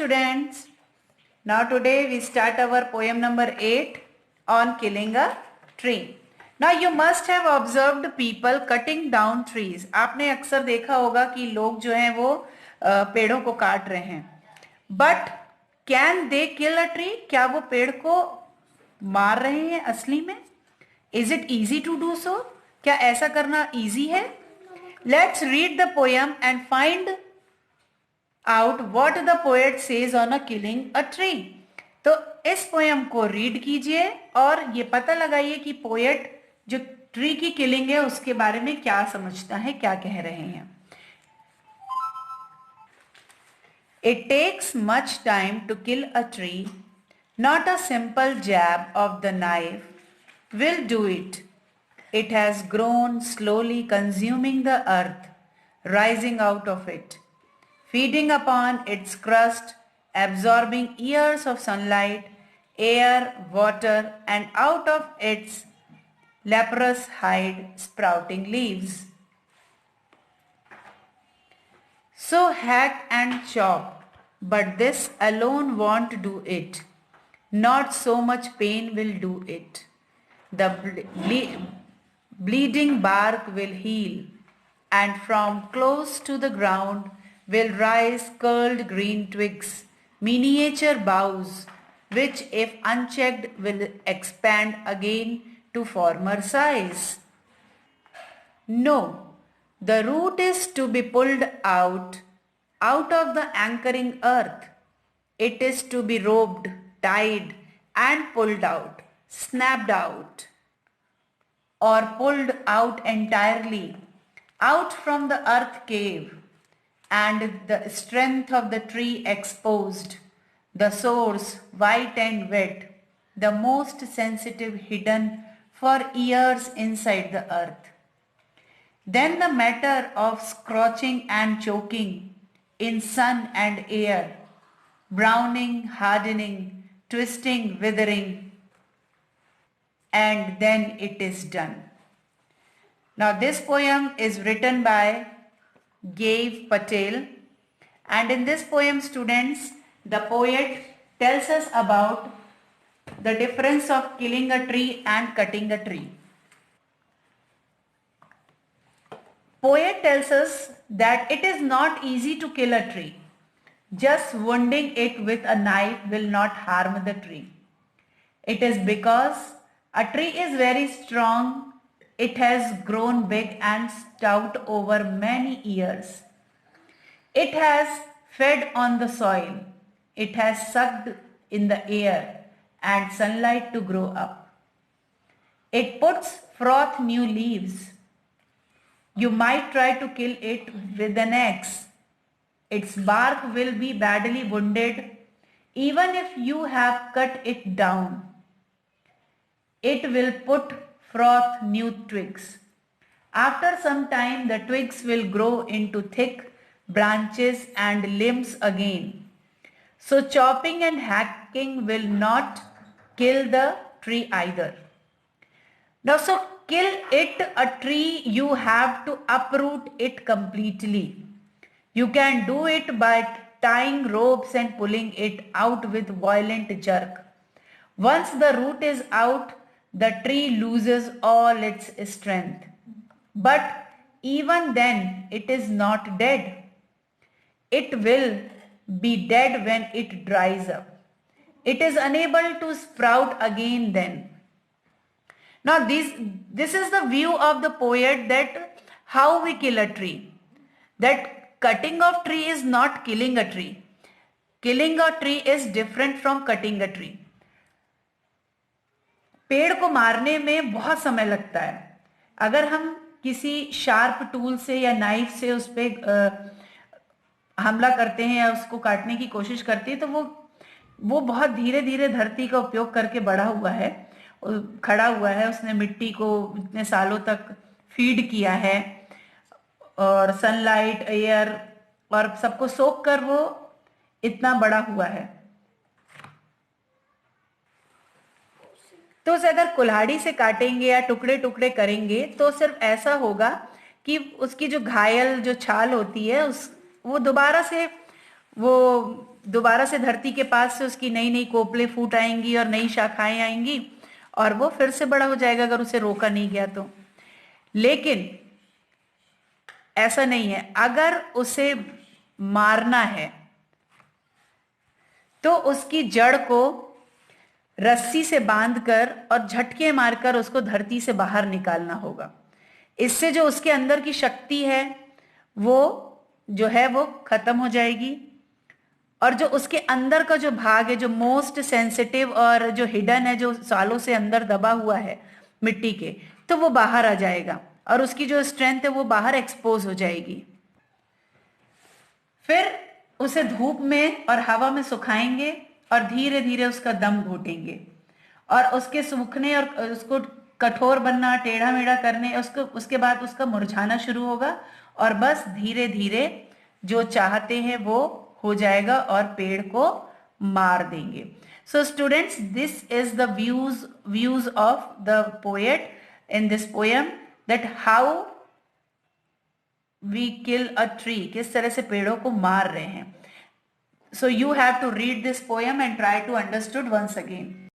students, now today we start our poem number 8 on killing a tree. Now you must have observed people cutting down trees. आपने अक्सर देखा होगा कि लोग जो हैं वो पेड़ों को काट रहे हैं. But can they kill a tree? क्या वो पेड़ को मार रहे हैं असली में? Is it easy to do so? क्या ऐसा करना easy है? Let's read the poem and find out what the poet says on a killing a tree. तो इस पोएम को रीड कीजिए और ये पता लगाइए कि पोएट जो ट्री की किलिंग है उसके बारे में क्या समझता है, क्या कह रहे हैं. It takes much time to kill a tree. Not a simple jab of the knife will do it. It has grown slowly, consuming the earth, rising out of it, feeding upon its crust, absorbing years of sunlight, air, water, and out of its leprous hide sprouting leaves. So hack and chop, but this alone won't do it. Not so much pain will do it. The bleeding bark will heal, and from close to the ground will rise curled green twigs, miniature boughs, which if unchecked will expand again to former size. No, the root is to be pulled out of the anchoring earth. It is to be roped, tied, and pulled out, snapped out, or pulled out entirely, out from the earth cave, and the strength of the tree exposed, the source white and wet, the most sensitive hidden for years inside the earth. Then the matter of scorching and choking in sun and air, browning, hardening, twisting, withering, and then it is done. Now this poem is written by Gabe Patel, and in this poem, students, the poet tells us about the difference of killing a tree and cutting a tree. Poet tells us that it is not easy to kill a tree. Just wounding it with a knife will not harm the tree. It is because a tree is very strong. It has grown big and stout over many years. It has fed on the soil. It has sucked in the air and sunlight to grow up. It puts forth new leaves. You might try to kill it with an axe. Its bark will be badly wounded even if you have cut it down. It will put forth new twigs. After some time, the twigs will grow into thick branches and limbs again. So chopping and hacking will not kill the tree either. Now, so kill it, a tree, you have to uproot it completely. You can do it by tying ropes and pulling it out with violent jerk. Once the root is out, the tree loses all its strength. But even then, it is not dead. It will be dead when it dries up. It is unable to sprout again then. Now this is the view of the poet, that how we kill a tree. That cutting of tree is not killing a tree. Killing a tree is different from cutting a tree. पेड़ को मारने में बहुत समय लगता है. अगर हम किसी शार्प टूल से या नाइफ से उस पर हमला करते हैं या उसको काटने की कोशिश करते हैं, तो वो बहुत धीरे धीरे धरती का उपयोग करके बढ़ा हुआ है, खड़ा हुआ है. उसने मिट्टी को इतने सालों तक फीड किया है और सनलाइट, एयर और सबको सोख कर वो इतना बड़ा हुआ है. तो उसे अगर कुल्हाड़ी से काटेंगे या टुकड़े टुकड़े करेंगे तो सिर्फ ऐसा होगा कि उसकी जो घायल जो छाल होती है वो दोबारा से वो दोबारा से धरती के पास से उसकी नई नई कोपले फूट आएंगी और नई शाखाएं आएंगी और वो फिर से बड़ा हो जाएगा अगर उसे रोका नहीं गया तो। लेकिन ऐसा नहीं है, अगर उसे मारना है तो उसकी जड़ को रस्सी से बांधकर और झटके मारकर उसको धरती से बाहर निकालना होगा। इससे जो उसके अंदर की शक्ति है वो जो है वो खत्म हो जाएगी और जो उसके अंदर का जो भाग है, जो मोस्ट सेंसिटिव और जो हिडन है, जो सालों से अंदर दबा हुआ है मिट्टी के, तो वो बाहर आ जाएगा और उसकी जो स्ट्रेंथ है वो बाहर एक्सपोज हो जाएगी। फिर उसे धूप में और हवा में सुखाएंगे और धीरे धीरे उसका दम घोटेंगे और उसके सूखने और उसको कठोर बनना, टेढ़ा मेढ़ा करने, उसके बाद उसका मुरझाना शुरू होगा और बस धीरे धीरे जो चाहते हैं वो हो जाएगा और पेड़ को मार देंगे। So students, this is the views of the poet in this poem, that how we kill a tree, किस तरह से पेड़ों को मार रहे हैं। So you have to read this poem and try to understood once again.